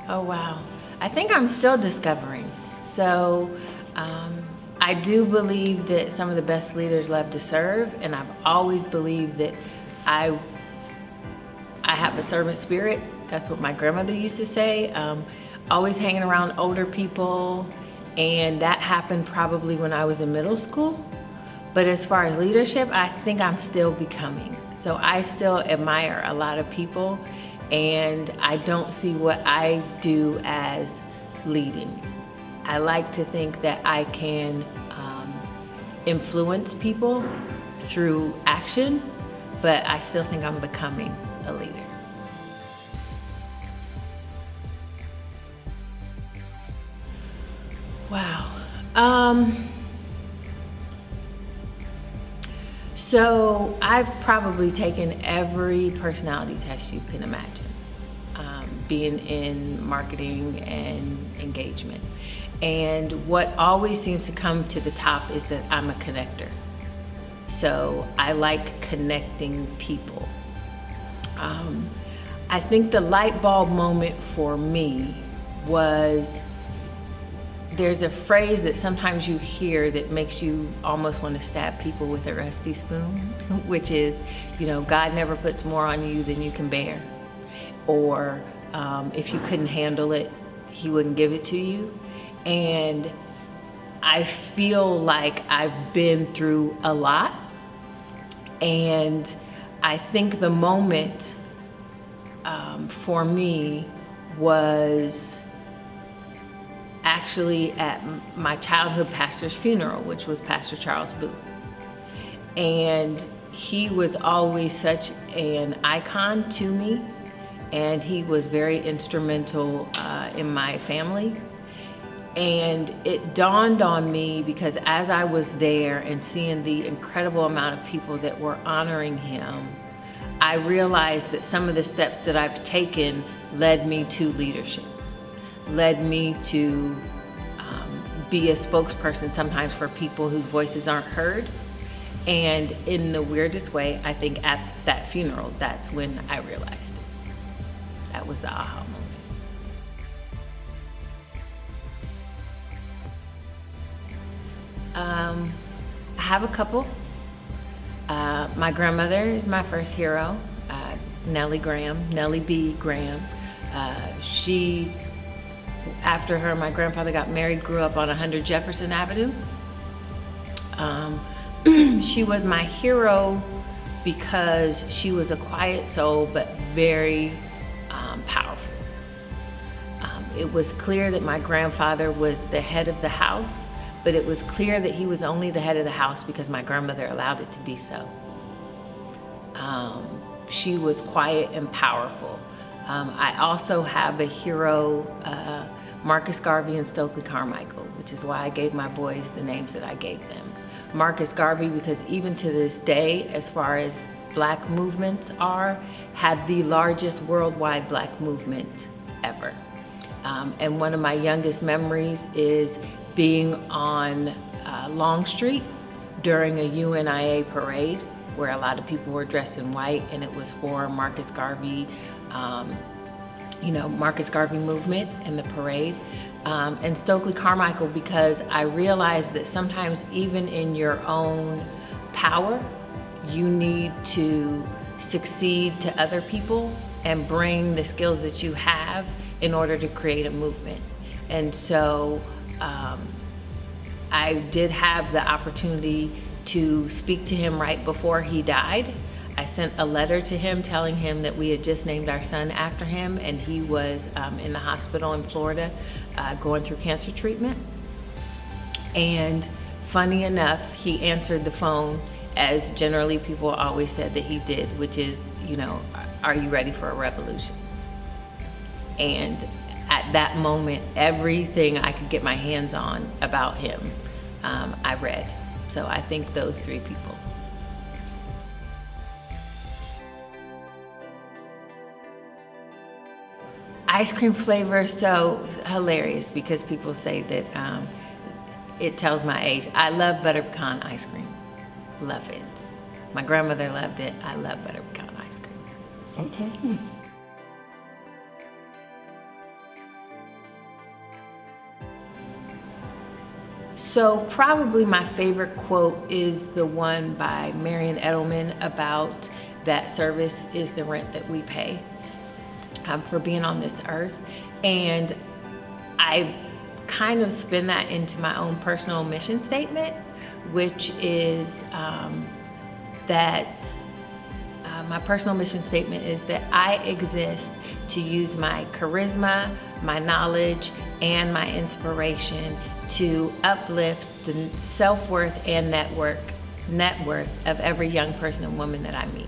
Oh, wow. I think I'm still discovering. So I do believe that some of the best leaders love to serve, and I've always believed that I have a servant spirit. That's what my grandmother used to say. Always hanging around older people, and that happened probably when I was in middle school. But as far as leadership, I think I'm still becoming. So I still admire a lot of people, and I don't see what I do as leading. I like to think that I can influence people through action, but I still think I'm becoming a leader. Wow. So I've probably taken every personality test you can imagine, being in marketing and engagement. And what always seems to come to the top is that I'm a connector. So I like connecting people. I think the light bulb moment for me was, there's a phrase that sometimes you hear that makes you almost want to stab people with a rusty spoon, which is, God never puts more on you than you can bear. Or if you couldn't handle it, He wouldn't give it to you. And I feel like I've been through a lot. And I think the moment for me was actually at my childhood pastor's funeral, which was Pastor Charles Booth. And he was always such an icon to me, and he was very instrumental in my family. And it dawned on me, because as I was there and seeing the incredible amount of people that were honoring him, I realized that some of the steps that I've taken led me to leadership, led me to be a spokesperson sometimes for people whose voices aren't heard. And in the weirdest way, I think at that funeral, that's when I realized it. That was the aha moment. I have a couple. My grandmother is my first hero, Nellie B. Graham. She, after her, my grandfather got married, grew up on 100 Jefferson Avenue. She was my hero because she was a quiet soul, but very powerful. It was clear that my grandfather was the head of the house, but it was clear that he was only the head of the house because my grandmother allowed it to be so. She was quiet and powerful. I also have a hero, Marcus Garvey and Stokely Carmichael, which is why I gave my boys the names that I gave them. Marcus Garvey, because even to this day, as far as Black movements are, had the largest worldwide Black movement ever. And one of my youngest memories is being on Long Street during a UNIA parade where a lot of people were dressed in white, and it was for Marcus Garvey, Marcus Garvey movement and the parade. And Stokely Carmichael, because I realized that sometimes even in your own power, you need to succeed to other people and bring the skills that you have in order to create a movement. And so I did have the opportunity to speak to him right before he died. I sent a letter to him telling him that we had just named our son after him, and he was in the hospital in Florida going through cancer treatment. And funny enough, he answered the phone as generally people always said that he did, which is, are you ready for a revolution? And at that moment, everything I could get my hands on about him, I read. So I think those three people. Ice cream flavor is so hilarious because people say that it tells my age. I love butter pecan ice cream. Love it. My grandmother loved it. I love butter pecan ice cream. Okay. So probably my favorite quote is the one by Marian Edelman about that service is the rent that we pay for being on this earth. And I kind of spin that into my own personal mission statement, which is my personal mission statement is that I exist to use my charisma, my knowledge, and my inspiration to uplift the self-worth and net worth of every young person and woman that I meet.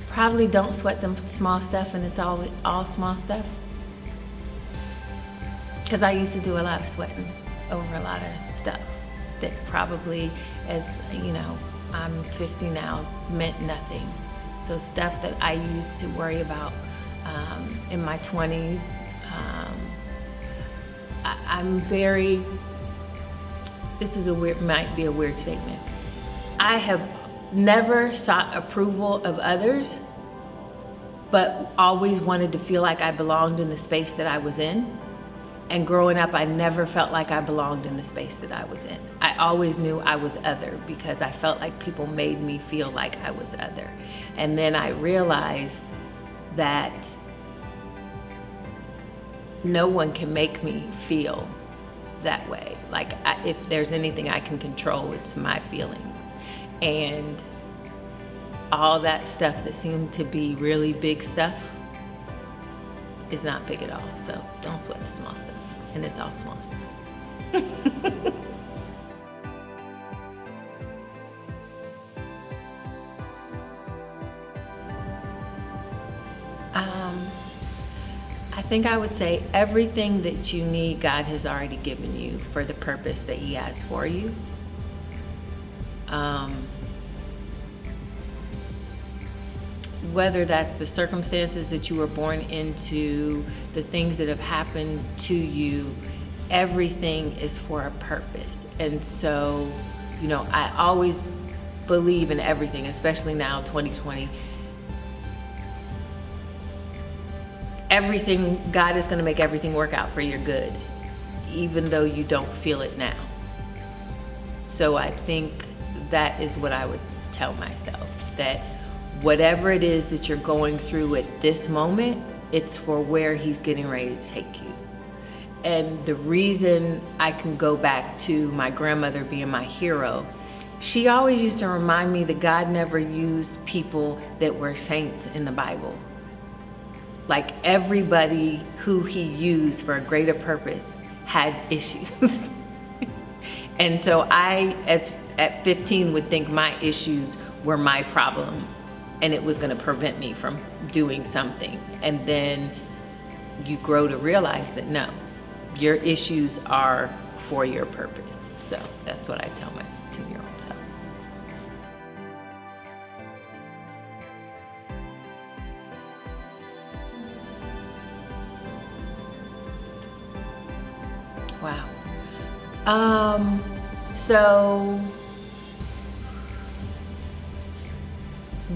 Probably don't sweat them small stuff, and it's all small stuff. Because I used to do a lot of sweating over a lot of stuff that probably, as you know, I'm 50 now, meant nothing. So stuff that I used to worry about in my 20s. Might be a weird statement. I have never sought approval of others, but always wanted to feel like I belonged in the space that I was in. And growing up, I never felt like I belonged in the space that I was in. I always knew I was other because I felt like people made me feel like I was other. And then I realized that no one can make me feel that way. Like if there's anything I can control, it's my feelings. And all that stuff that seemed to be really big stuff is not big at all. So don't sweat the small stuff. And it's all small stuff. I think I would say everything that you need, God has already given you for the purpose that He has for you. Whether that's the circumstances that you were born into, the things that have happened to you, everything is for a purpose. And so, you know, I always believe in everything, especially now, 2020. Everything, God is going to make everything work out for your good, even though you don't feel it now. So I think that is what I would tell myself, that whatever it is that you're going through at this moment, it's for where He's getting ready to take you. And the reason I can go back to my grandmother being my hero, she always used to remind me that God never used people that were saints in the Bible. Like everybody who He used for a greater purpose had issues. And so I, at 15, would think my issues were my problem and it was going to prevent me from doing something. And then you grow to realize that no, your issues are for your purpose. So that's what I tell my 10-year-old self. Wow. So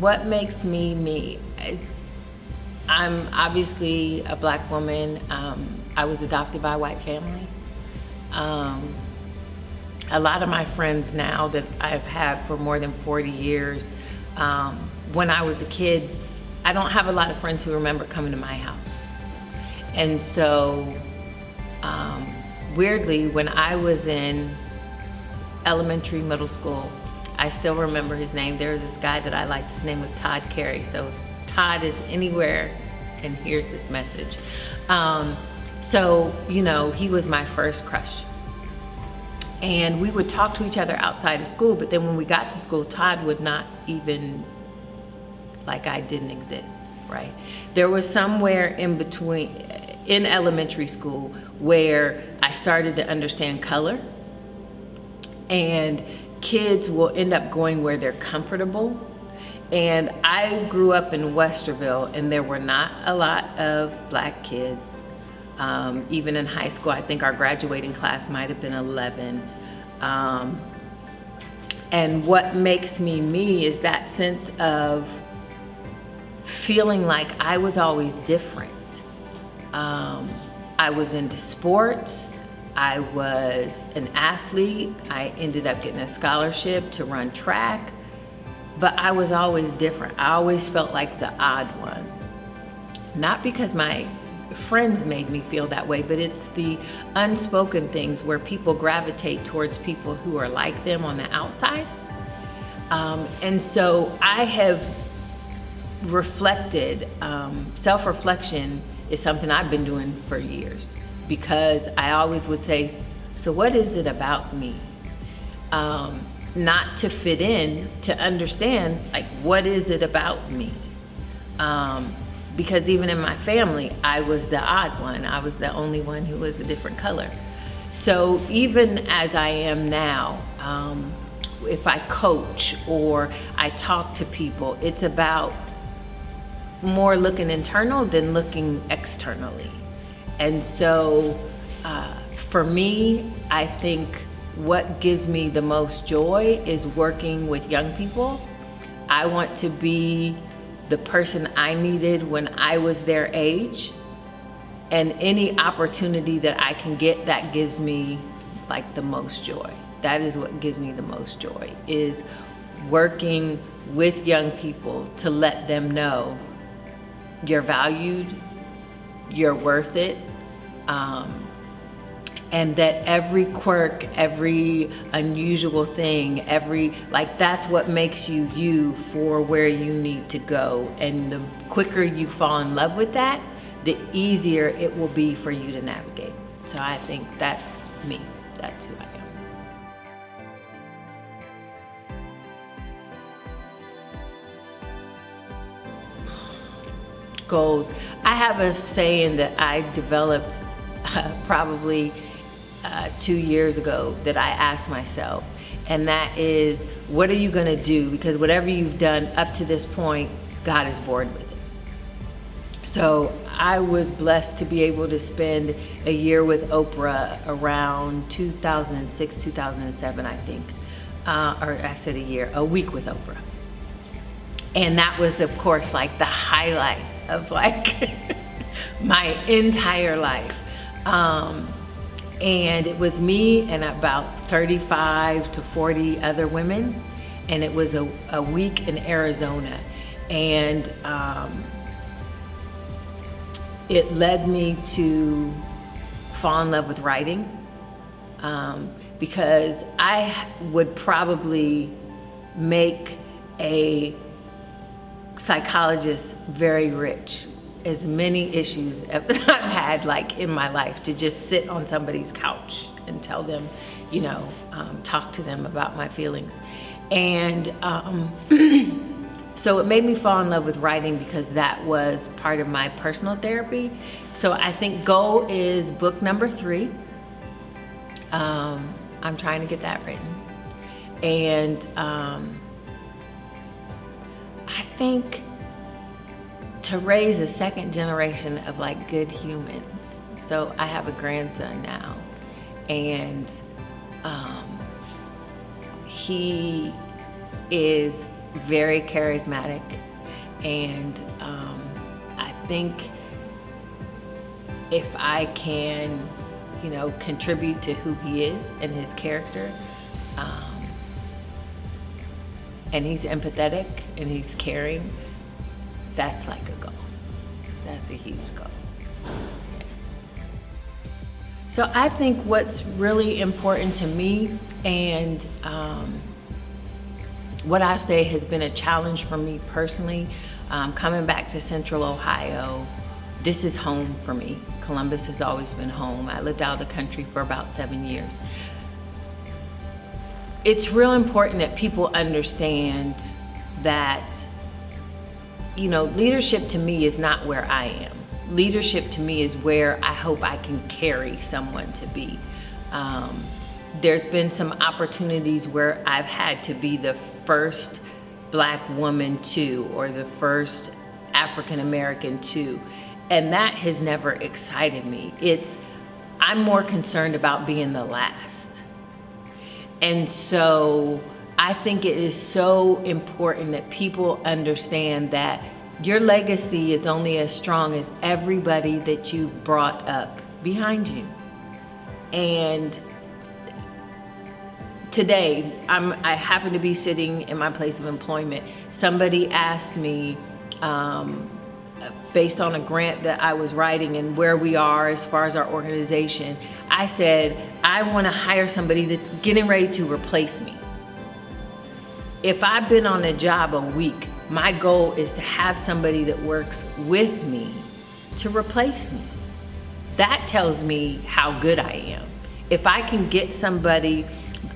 what makes me me? I'm obviously a Black woman. I was adopted by a white family. A lot of my friends now that I've had for more than 40 years, when I was a kid, I don't have a lot of friends who remember coming to my house. And so, weirdly, when I was in elementary, middle school, I still remember his name. There was this guy that I liked. His name was Todd Carey. So if Todd is anywhere and hears this message. So, you know, he was my first crush. And we would talk to each other outside of school, but then when we got to school, Todd would not even, like I didn't exist, right? There was somewhere in between, in elementary school, where I started to understand color. And kids will end up going where they're comfortable. And I grew up in Westerville, and there were not a lot of Black kids. Even in high school, I think our graduating class might have been 11. And what makes me me is that sense of feeling like I was always different. I was into sports. I was an athlete. I ended up getting a scholarship to run track, but I was always different. I always felt like the odd one. Not because my friends made me feel that way, but it's the unspoken things where people gravitate towards people who are like them on the outside. And so I have reflected, self-reflection is something I've been doing for years, because I always would say, so what is it about me? Not to fit in, to understand, like, what is it about me? Because even in my family, I was the odd one. I was the only one who was a different color. So even as I am now, if I coach or I talk to people, it's about more looking internal than looking externally. And so for me, I think what gives me the most joy is working with young people. I want to be the person I needed when I was their age, and any opportunity that I can get that gives me like the most joy. That is what gives me the most joy, is working with young people to let them know you're valued, you're worth it, and that every quirk, every unusual thing, that's what makes you you for where you need to go. And the quicker you fall in love with that, the easier it will be for you to navigate. So I think that's me. That's who I am. Goals. I have a saying that I developed probably 2 years ago that I asked myself, and that is, what are you gonna do? Because whatever you've done up to this point, God is bored with it. So I was blessed to be able to spend a year with Oprah around 2006, 2007, I think. Or I said a week with Oprah. And that was, of course, like the highlight of like my entire life. And it was me and about 35 to 40 other women. And it was a week in Arizona. And it led me to fall in love with writing, because I would probably make a psychologist very rich. As many issues as I've had like in my life, to just sit on somebody's couch and tell them, talk to them about my feelings. And so it made me fall in love with writing, because that was part of my personal therapy. So I think goal is book number 3. I'm trying to get that written. And I think to raise a second generation of like good humans. So I have a grandson now, and he is very charismatic, and I think if I can, contribute to who he is and his character, and he's empathetic and he's caring, that's like a goal. That's a huge goal. So I think what's really important to me, and what I say has been a challenge for me personally, coming back to Central Ohio, this is home for me. Columbus has always been home. I lived out of the country for about 7 years. It's real important that people understand that, leadership to me is not where I am. Leadership to me is where I hope I can carry someone to be. There's been some opportunities where I've had to be the first Black woman to, or the first African American to, and that has never excited me. I'm more concerned about being the last. And so I think it is so important that people understand that your legacy is only as strong as everybody that you've brought up behind you. And today, I happen to be sitting in my place of employment. Somebody asked me, based on a grant that I was writing and where we are as far as our organization, I said, I want to hire somebody that's getting ready to replace me. If I've been on a job a week, my goal is to have somebody that works with me to replace me. That tells me how good I am. If I can get somebody,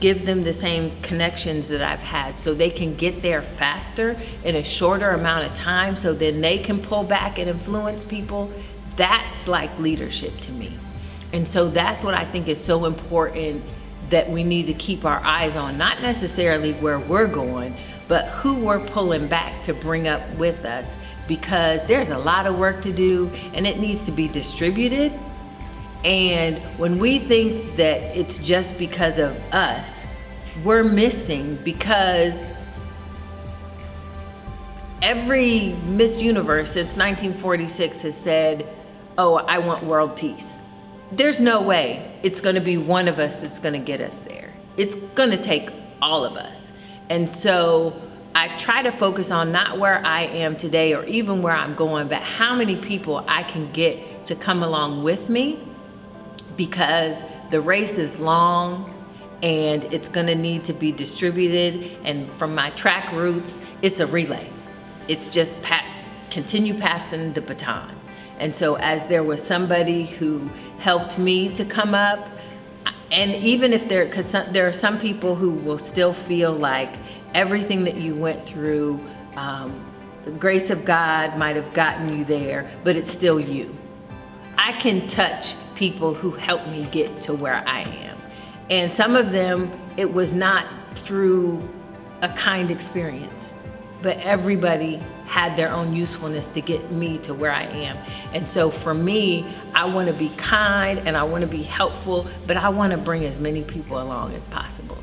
give them the same connections that I've had so they can get there faster in a shorter amount of time so then they can pull back and influence people, that's like leadership to me. And so that's what I think is so important that we need to keep our eyes on, not necessarily where we're going, but who we're pulling back to bring up with us, because there's a lot of work to do and it needs to be distributed. And when we think that it's just because of us, we're missing, because every Miss Universe since 1946 has said, oh, I want world peace. There's no way it's gonna be one of us that's gonna get us there. It's gonna take all of us. And so I try to focus on not where I am today or even where I'm going, but how many people I can get to come along with me, because the race is long and it's gonna need to be distributed. And from my track roots, it's a relay. It's just continue passing the baton. And so as there was somebody who helped me to come up, and even if because there are some people who will still feel like everything that you went through, the grace of God might have gotten you there, but it's still you. I can touch people who helped me get to where I am. And some of them, it was not through a kind experience, but everybody had their own usefulness to get me to where I am. And so for me, I want to be kind and I want to be helpful, but I want to bring as many people along as possible.